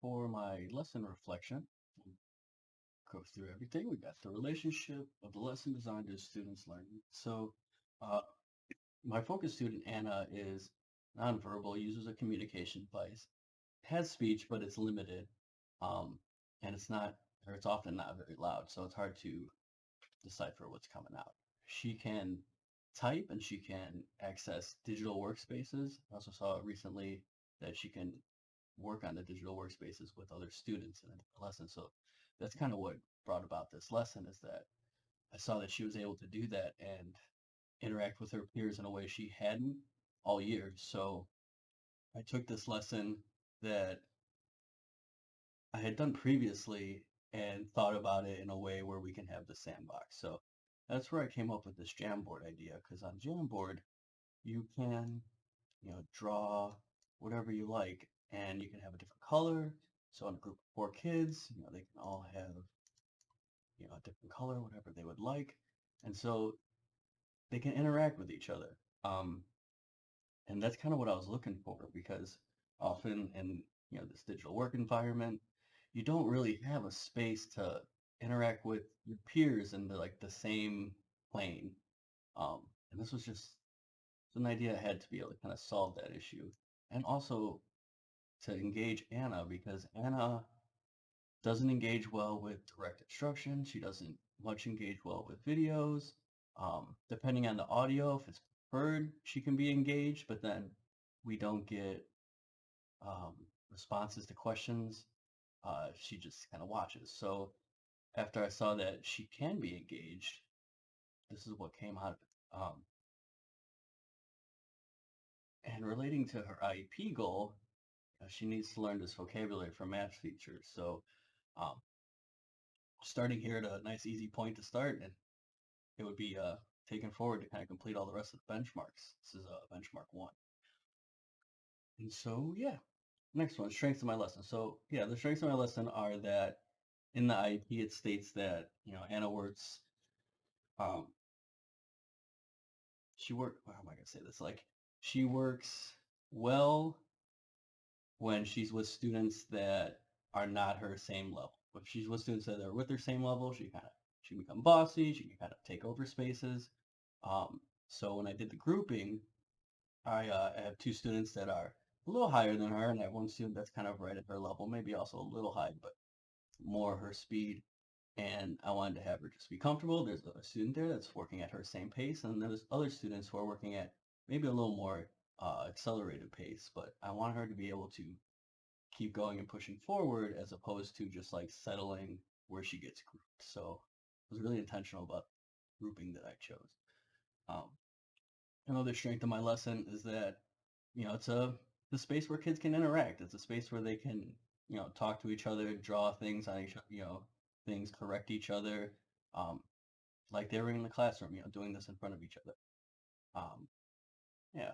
for my lesson reflection. We'll go through everything. We got the relationship of the lesson design to students' learning. Uh, my focus student, Anna, is nonverbal, uses a communication device, has speech, but it's limited. Um, and it's not, or it's often not very loud, so it's hard to decipher what's coming out. She can type and she can access digital workspaces. I also saw recently that she can work on the digital workspaces with other students in a different lesson. So that's kind of what brought about this lesson is that I saw that she was able to do that and interact with her peers in a way she hadn't all year. So I took this lesson that I had done previously and thought about it in a way where we can have the sandbox. So that's where I came up with this Jamboard idea because on Jamboard you can, draw whatever you like and you can have a different color. So in a group of four kids, they can all have, a different color, whatever they would like. And so they can interact with each other. Um, and that's kind of what I was looking for because often in, this digital work environment, you don't really have a space to interact with your peers in the same plane. Um, and this was just an idea I had to be able to kind of solve that issue. And also to engage Anna because Anna doesn't engage well with direct instruction. She doesn't much engage well with videos. Depending on the audio, if it's preferred, she can be engaged, but then we don't get um, responses to questions. She just kind of watches. So after I saw that she can be engaged, this is what came out of it. And relating to her IEP goal, she needs to learn this vocabulary for math features. So um, starting here at a nice easy point to start, and it would be taken forward to kind of complete all the rest of the benchmarks. This is benchmark one. And so, yeah, next one, strengths of my lesson. So, yeah, the strengths of my lesson are that in the IEP, it states that, Anna works, um, how am I going to say this? Like, she works well when she's with students that are not her same level. If she's with students that are with her same level, she can become bossy, she can kind of take over spaces. So when I did the grouping, I have two students that are a little higher than her, and I have one student that's kind of right at her level, maybe also a little high, but more her speed. And I wanted to have her just be comfortable. There's a student there that's working at her same pace, and there's other students who are working at maybe a little more accelerated pace. But I want her to be able to keep going and pushing forward as opposed to just like settling where she gets grouped. So I was really intentional about grouping that I chose. Um, Another strength of my lesson is that, it's the space where kids can interact. It's a space where they can, talk to each other, draw things on each, things, correct each other, um, like they were in the classroom, doing this in front of each other. Um, yeah.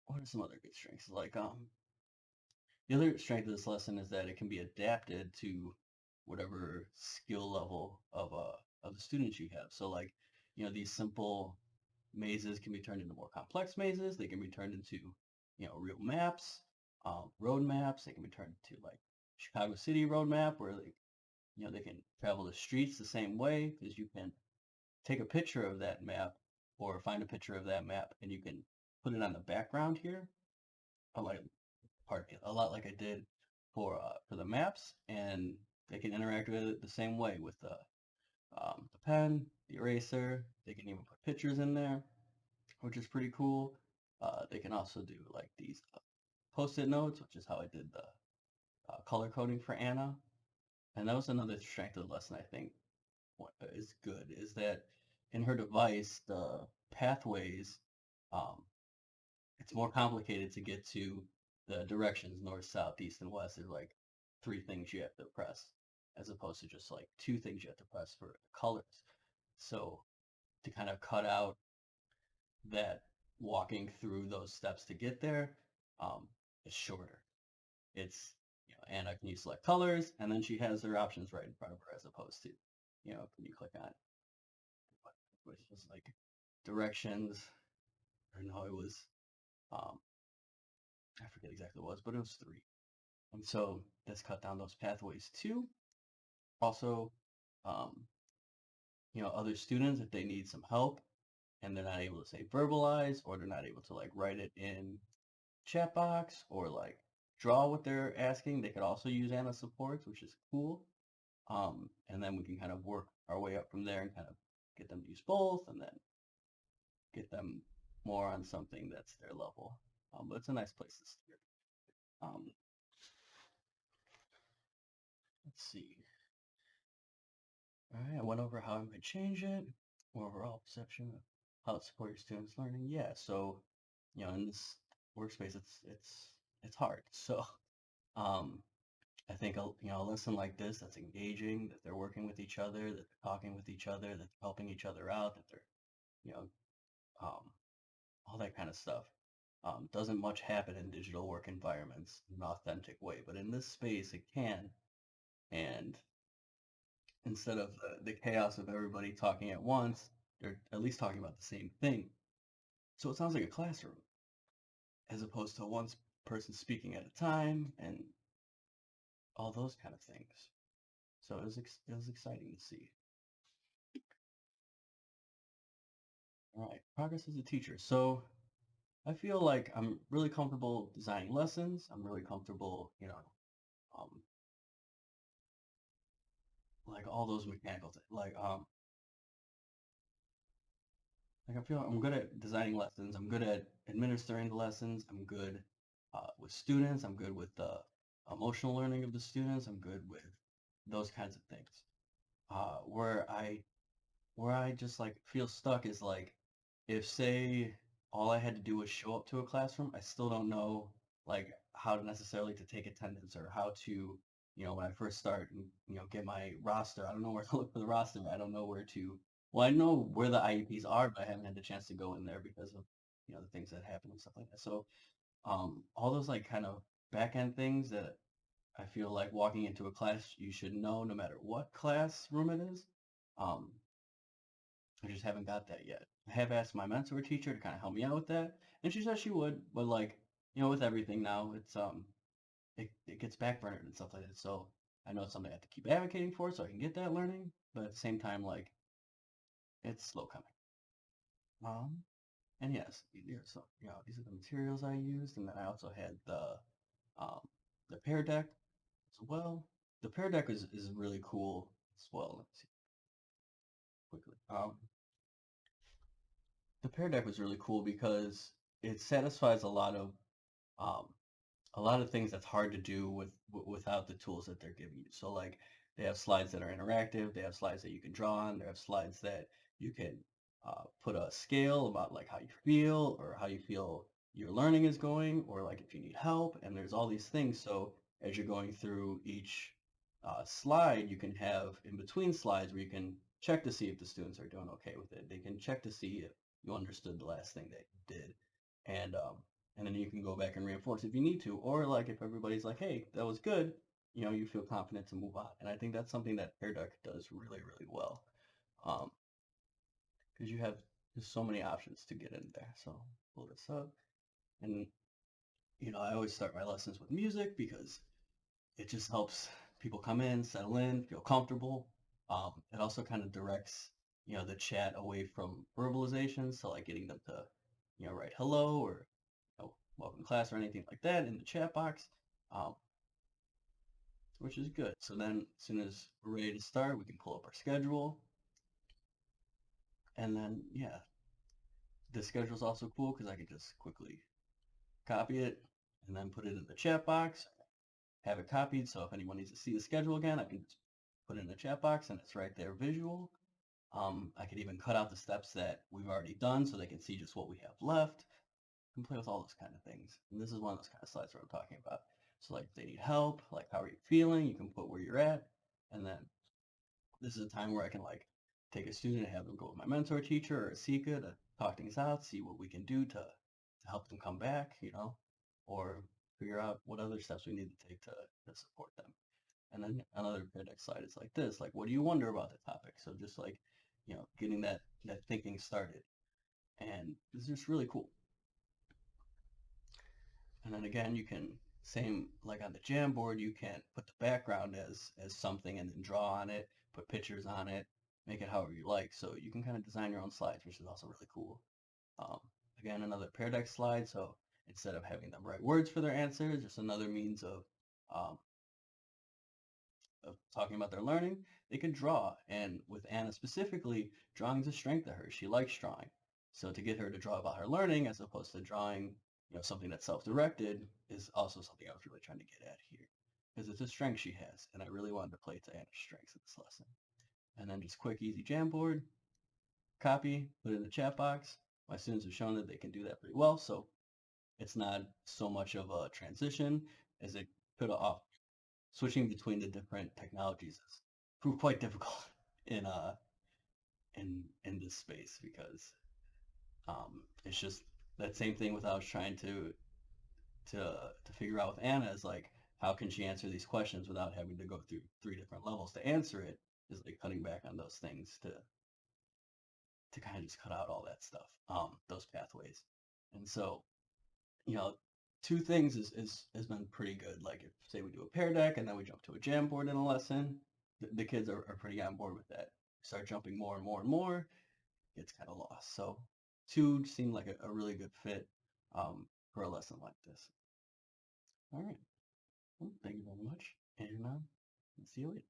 What are some other good strengths? The other strength of this lesson is that it can be adapted to whatever skill level of the students you have. So like, these simple mazes can be turned into more complex mazes. They can be turned into, real maps, road maps. They can be turned into like Chicago City road map where they can travel the streets the same way because you can take a picture of that map or find a picture of that map and you can put it on the background here. I like pardon me, a lot like I did for the maps, and they can interact with it the same way with the pen, the eraser. They can even put pictures in there, which is pretty cool. They can also do like these post-it notes, which is how I did the color coding for Anna. And that was another strength of the lesson I think what is good is that in her device, the pathways, um, it's more complicated to get to the directions north, south, east, and west. There's like three things you have to press, as opposed to just like two things you have to press for the colors. So to kind of cut out that walking through those steps to get there, um, is shorter. It's Anna can you select colors, and then she has her options right in front of her, as opposed to can you click on which was like directions, or no, it was um, I forget exactly what it was, but it was three. And so this cut down those pathways too. Also, um, other students, if they need some help and they're not able to say verbalize, or they're not able to like write it in chat box or like draw what they're asking, they could also use Anna supports, which is cool. And then we can kind of work our way up from there and kind of get them to use both, and then get them more on something that's their level. But it's a nice place to start. Um, let's see. All right, I went over how I'm going to change it, overall perception of how it supports your students' learning. Yeah, so in this workspace, it's hard. So um, I think a lesson like this that's engaging, that they're working with each other, that they're talking with each other, that they're helping each other out, that they're you know um, all that kind of stuff. Doesn't much happen in digital work environments in an authentic way, but in this space it can. And instead of the chaos of everybody talking at once, they're at least talking about the same thing. So it sounds like a classroom, as opposed to one person speaking at a time and all those kind of things. So it was exciting to see. All right, progress as a teacher. So I feel like I'm really comfortable designing lessons. I'm really comfortable, um, like all those mechanical things. Like I feel I'm good at designing lessons. I'm good at administering the lessons. I'm good with students. I'm good with the emotional learning of the students. I'm good with those kinds of things. Uh, where I where I just like feel stuck is like if say all I had to do was show up to a classroom, I still don't know like how to necessarily to take attendance, or how to, when I first start and get my roster, I don't know where to look for the roster. I don't know where to, well, I know where the IEPs are, but I haven't had the chance to go in there because of the things that happen and stuff like that. So all those like kind of back end things that I feel like walking into a class you should know no matter what classroom it is. Um, I just haven't got that yet. I have asked my mentor teacher to kind of help me out with that, and she said she would, but like, with everything now, it gets backburnered and stuff like that. So I know it's something I have to keep advocating for so I can get that learning, but at the same time, like, it's slow coming. Um, and yes, so these are the materials I used, and then I also had um the Pear Deck as well. The Pear Deck is really cool as well. Let me see quickly. The Pear Deck was really cool because it satisfies um, a lot of things that's hard to do without the tools that they're giving you. So like they have slides that are interactive, they have slides that you can draw on, they have slides that you can put a scale about like how you feel, or how you feel your learning is going, or like if you need help, and there's all these things. So as you're going through each slide, you can have in between slides where you can check to see if the students are doing okay with it. They can check to see if you understood the last thing they did. And then you can go back and reinforce if you need to, or like if everybody's like, hey, that was good, you feel confident to move on. And I think that's something that Pear Deck does really, really well, because you have just so many options to get in there. So pull this up, and I always start my lessons with music because it just helps people come in, settle in, feel comfortable. It also kind of directs the chat away from verbalization, so like getting them to write hello, or welcome class, or anything like that in the chat box, um, which is good. So then as soon as we're ready to start, we can pull up our schedule. And then, yeah, the schedule is also cool because I can just quickly copy it and then put it in the chat box, have it copied. So if anyone needs to see the schedule again, I can just put it in the chat box and it's right there visual. I could even cut out the steps that we've already done so they can see just what we have left. You can play with all those kind of things. And this is one of those kind of slides where I'm talking about. So like if they need help, like how are you feeling, you can put where you're at. And then this is a time where I can like take a student and have them go with my mentor teacher or a Sika to talk things out, see what we can do to help them come back, or figure out what other steps we need to take to support them. And then another next slide is like this, like what do you wonder about the topic? So just like, getting that thinking started. And this is just really cool. And then again, you can Same like on the Jamboard, you can put the background as something and then draw on it, put pictures on it, make it however you like. So you can kind of design your own slides, which is also really cool. Um, Again, another Pear Deck slide. So instead of having them write words for their answers, just another means um, of talking about their learning, they can draw. And with Anna specifically, drawing is a strength of hers. She likes drawing. So to get her to draw about her learning as opposed to drawing, something that's self-directed is also something I was really trying to get at here. Because it's a strength she has, and I really wanted to play to Anna's strengths in this lesson. And then just quick, easy Jamboard, copy, put it in the chat box. My students have shown that they can do that pretty well, so it's not so much of a transition as it could have switching between the different technologies has proved quite difficult in in this space because it's just that same thing with I was trying to figure out with Anna is like how can she answer these questions without having to go through 3 different levels to answer it is like cutting back on those things to kind of just cut out all that stuff, those pathways. And so, you know, two things has been pretty good. Like if say we do a Pear Deck and then we jump to a Jamboard in a lesson, the kids are pretty on board with that. Start jumping more and more and more, it's kind of lost. So two seemed like a really good fit for a lesson like this. All right. Well, thank you very much, and see you later.